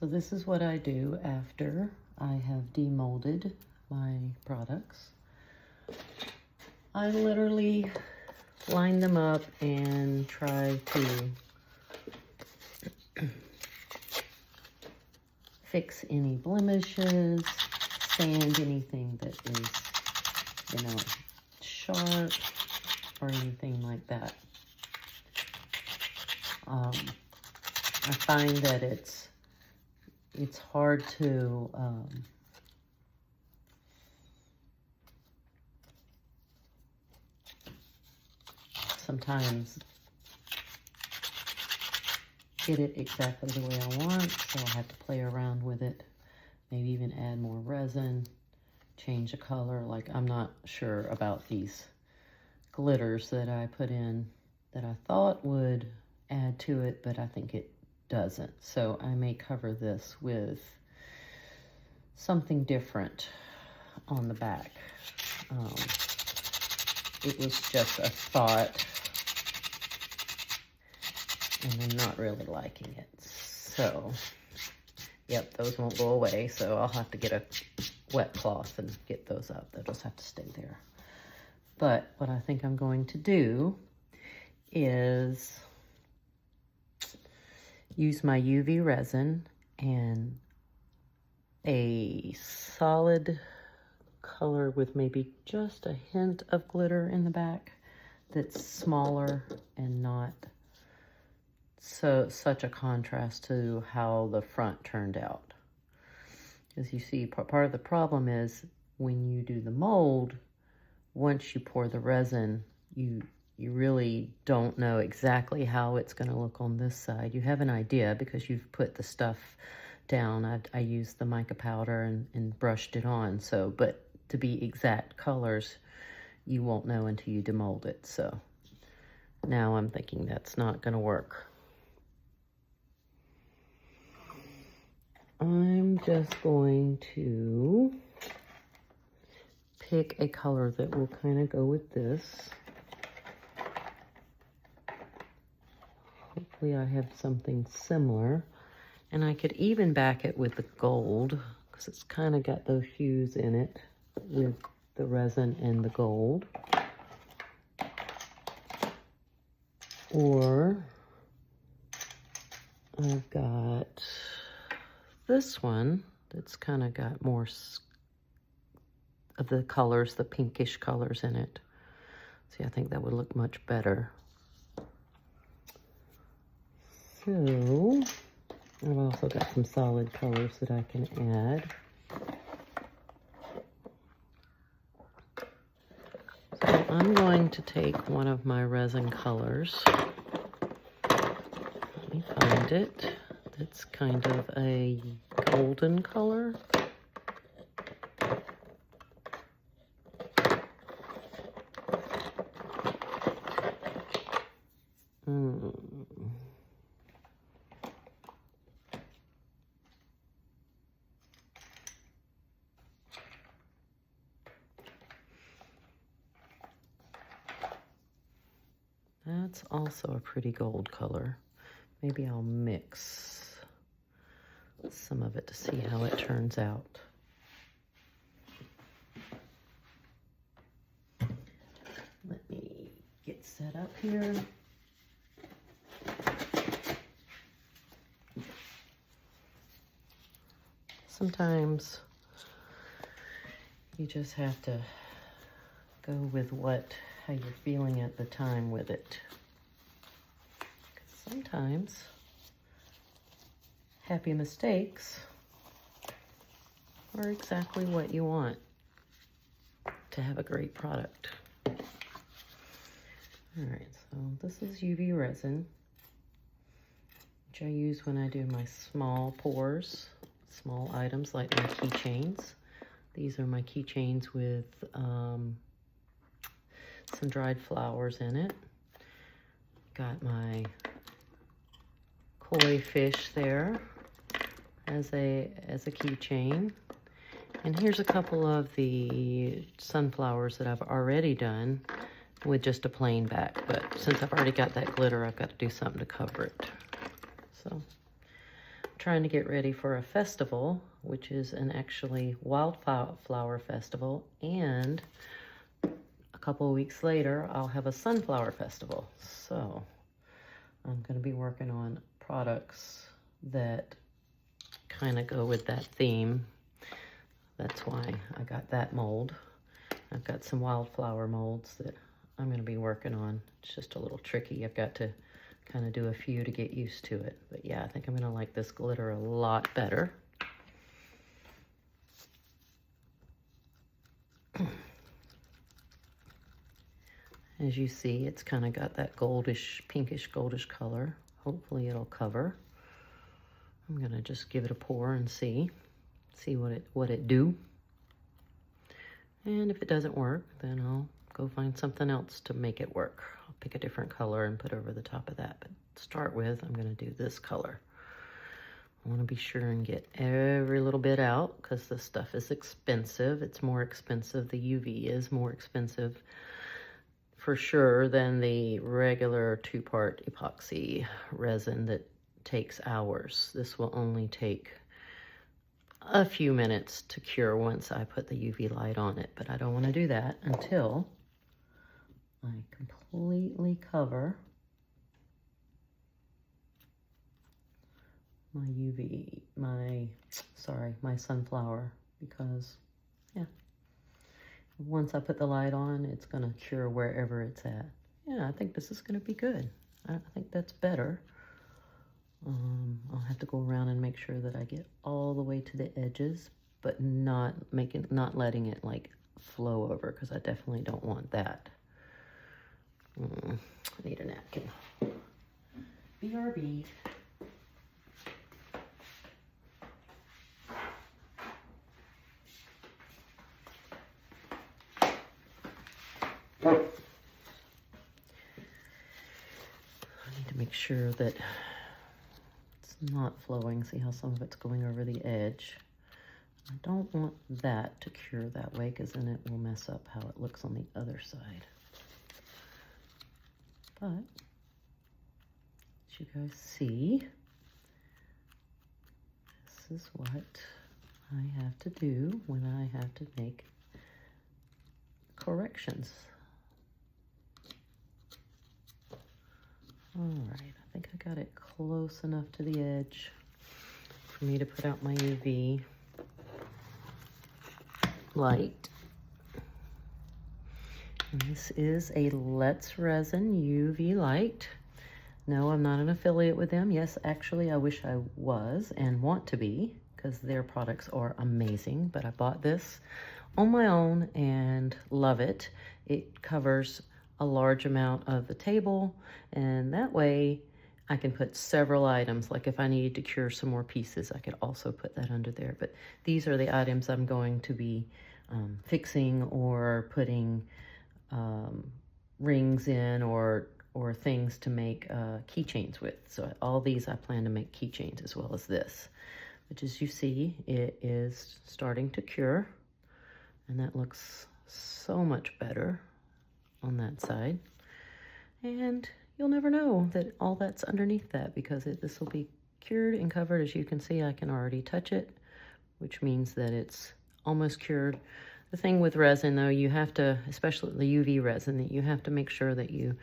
So this is what I do after I have demolded my products. I literally line them up and try to fix any blemishes, sand anything that is, sharp or anything like that. I find that it's hard to sometimes get it exactly the way I want, so I have to play around with it, maybe even add more resin, change the color. Like, I'm not sure about these glitters that I put in that I thought would add to it, but I think it doesn't. So I may cover this with something different on the back. It was just a thought, and I'm not really liking it. So, yep, those won't go away, so I'll have to get a wet cloth and get those up. They'll just have to stay there. But what I think I'm going to do is use my UV resin and a solid color with maybe just a hint of glitter in the back that's smaller and not such a contrast to how the front turned out. As you see, part of the problem is when you do the mold, once you pour the resin, you really don't know exactly how it's going to look on this side. You have an idea because you've put the stuff down. I used the mica powder and brushed it on. So, but to be exact colors, you won't know until you demold it. So now I'm thinking that's not going to work. I'm just going to pick a color that will kind of go with this. Hopefully I have something similar. And I could even back it with the gold because it's kind of got those hues in it with the resin and the gold. Or I've got this one that's kind of got more of the colors, the pinkish colors in it. See, I think that would look much better. So I've also got some solid colors that I can add. So I'm going to take one of my resin colors. Let me find it. It's kind of a golden color. That's also a pretty gold color. Maybe I'll mix some of it to see how it turns out. Let me get set up here. Sometimes you just have to go with how you're feeling at the time with it. Sometimes happy mistakes are exactly what you want to have a great product. All right, so this is UV resin, which I use when I do my small pours, small items like my keychains. These are my keychains with some dried flowers in it. Got my koi fish there as a keychain. And here's a couple of the sunflowers that I've already done with just a plain back. But since I've already got that glitter, I've got to do something to cover it. So trying to get ready for a festival, which is an actually wildflower festival, and a couple of weeks later, I'll have a sunflower festival. So I'm going to be working on products that kind of go with that theme. That's why I got that mold. I've got some wildflower molds that I'm going to be working on. It's just a little tricky. I've got to kind of do a few to get used to it. But yeah, I think I'm going to like this glitter a lot better. As you see, it's kind of got that goldish, pinkish, goldish color. Hopefully it'll cover. I'm going to just give it a pour and see what it do. And if it doesn't work, then I'll go find something else to make it work. I'll pick a different color and put over the top of that. But to start with, I'm going to do this color. I want to be sure and get every little bit out because this stuff is expensive. It's more expensive. The UV is more expensive for sure than the regular 2-part epoxy resin that takes hours. This will only take a few minutes to cure once I put the UV light on it, but I don't want to do that until I completely cover my my sunflower, because yeah, once I put the light on, it's going to cure wherever it's at. Yeah, I think this is going to be good. I think that's better. I'll have to go around and make sure that I get all the way to the edges, but not letting it like flow over, because I definitely don't want that. I need a napkin. BRB. I need to make sure that not flowing. See how some of it's going over the edge. I don't want that to cure that way, because then it will mess up how it looks on the other side. But as you guys see, this is what I have to do when I have to make corrections. All right, I think I got it close enough to the edge for me to put out my UV light. And this is a Let's Resin UV light. No, I'm not an affiliate with them. Yes, actually, I wish I was and want to be, because their products are amazing. But I bought this on my own and love it. It covers a large amount of the table, and that way I can put several items. Like if I needed to cure some more pieces, I could also put that under there. But these are the items I'm going to be fixing or putting rings in, or things to make keychains with. So all these I plan to make keychains, as well as this, which, as you see, it is starting to cure, and that looks so much better on that side. And you'll never know that all that's underneath that, because this will be cured and covered. As you can see, I can already touch it, which means that it's almost cured. The thing with resin, though, you have to, especially the UV resin, that you have to make sure that you,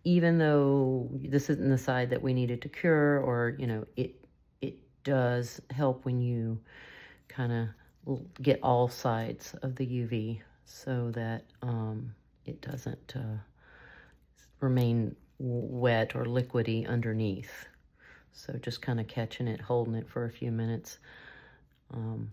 even though this isn't the side that we needed to cure, or, you know, it does help when you kind of get all sides of the UV, so that it doesn't remain wet or liquidy underneath. So just kind of catching it, holding it for a few minutes, and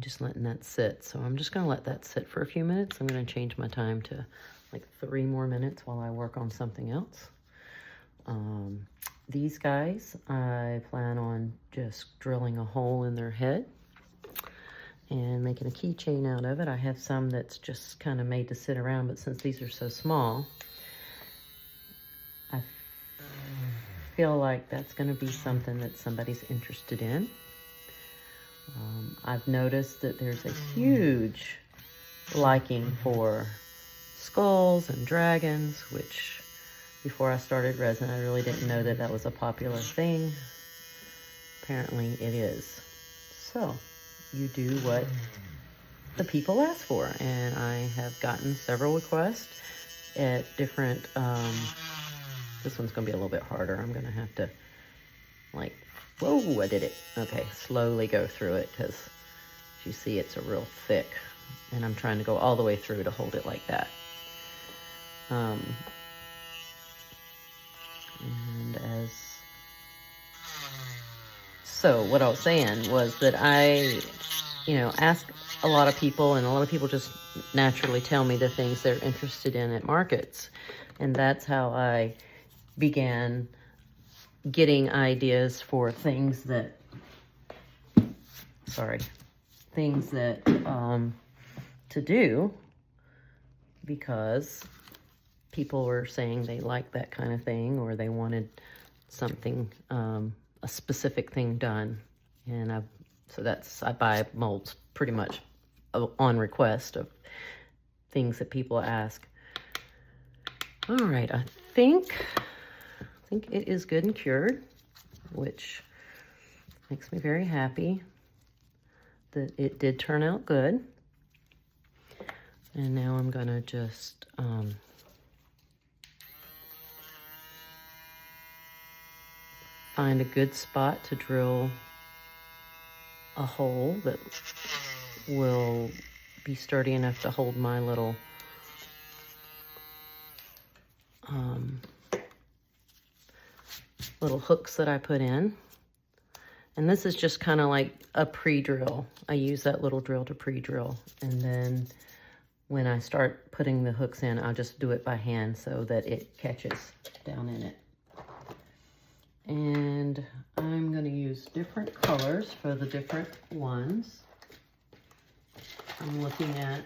just letting that sit. So I'm just going to let that sit for a few minutes. I'm going to change my time to like 3 more minutes while I work on something else. These guys, I plan on just drilling a hole in their head and making a keychain out of it. I have some that's just kind of made to sit around, but since these are so small, I feel like that's going to be something that somebody's interested in. I've noticed that there's a huge liking for skulls and dragons, which before I started resin. I really didn't know that that was a popular thing. Apparently it is. So you do what the people ask for, and I have gotten several requests at different, this one's gonna be a little bit harder. I'm gonna have to, like, whoa, I did it. Okay, slowly go through it, because you see it's a real thick, and I'm trying to go all the way through to hold it like that. So what I was saying was that I, ask a lot of people, and a lot of people just naturally tell me the things they're interested in at markets. And that's how I began getting ideas for things that, to do, because people were saying they liked that kind of thing, or they wanted something, a specific thing done. And I buy molds pretty much on request of things that people ask. All right, I think it is good and cured, which makes me very happy that it did turn out good. And now I'm gonna just find a good spot to drill a hole that will be sturdy enough to hold my little hooks that I put in. And this is just kind of like a pre-drill. I use that little drill to pre-drill, and then when I start putting the hooks in, I'll just do it by hand so that it catches down in it. And I'm going to use different colors for the different ones. I'm looking at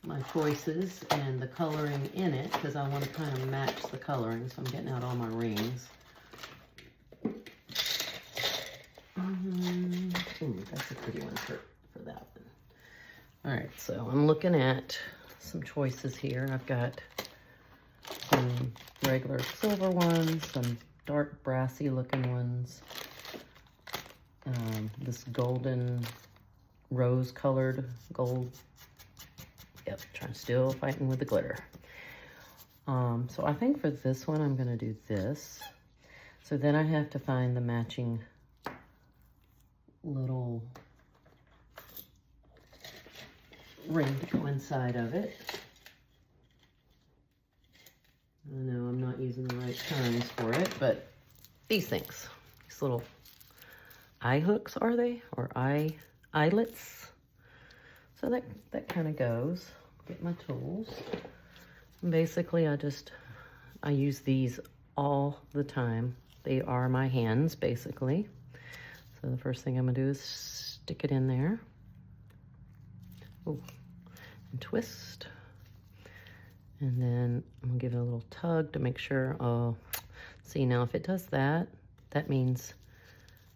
my choices and the coloring in it, because I want to kind of match the coloring. So I'm getting out all my rings. Ooh, that's a pretty one for that one. All right, so I'm looking at some choices here. I've got some regular silver ones, some dark brassy looking ones, this golden rose colored gold. Yep, still fighting with the glitter. So I think for this one I'm gonna do this. So then I have to find the matching little ring to go inside of it. I know I'm not using the right terms for it, but these things, these little eye hooks, are they? Or eyelets? So that kind of goes. Get my tools. And basically, I use these all the time. They are my hands, basically. So the first thing I'm gonna do is stick it in there. Ooh, and twist. And then I'm gonna give it a little tug to make sure. Oh, see, now if it does that, that means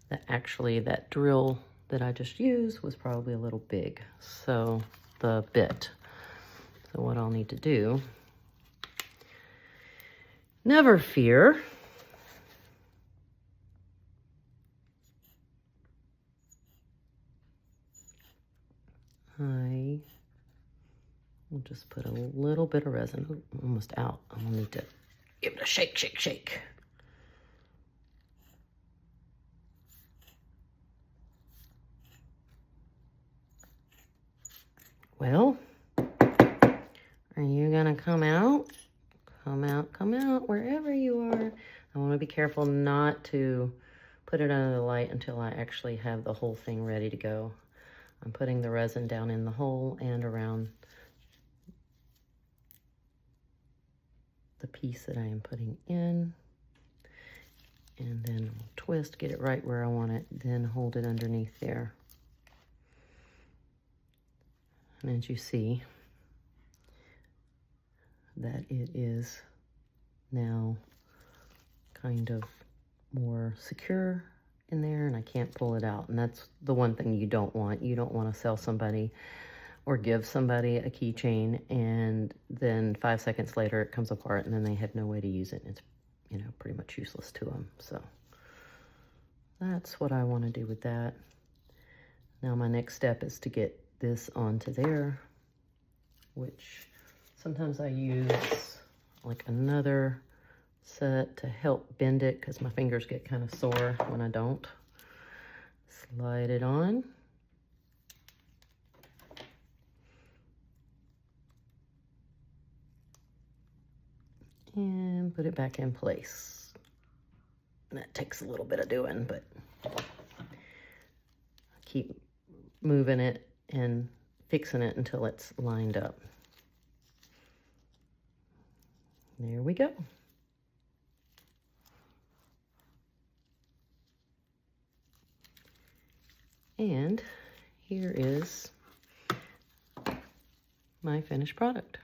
that actually that drill that I just used was probably a little big. So the bit. So what I'll need to do, never fear. I will just put a little bit of resin. Ooh, almost out. I'll need to give it a shake, shake, shake. Well, are you gonna come out? Come out, come out, wherever you are. I wanna be careful not to put it under the light until I actually have the whole thing ready to go. I'm putting the resin down in the hole and around the piece that I am putting in. And then I'll twist, get it right where I want it, then hold it underneath there. And as you see, that it is now kind of more secure in there, and I can't pull it out. And that's the one thing you don't want. You don't want to sell somebody or give somebody a keychain and then 5 seconds later it comes apart and then they have no way to use it. It's, you know, pretty much useless to them. So that's what I want to do with that. Now my next step is to get this onto there, which sometimes I use like another set to help bend it because my fingers get kind of sore when I don't. Slide it on. And put it back in place. And that takes a little bit of doing, but keep moving it and fixing it until it's lined up. There we go. And here is my finished product.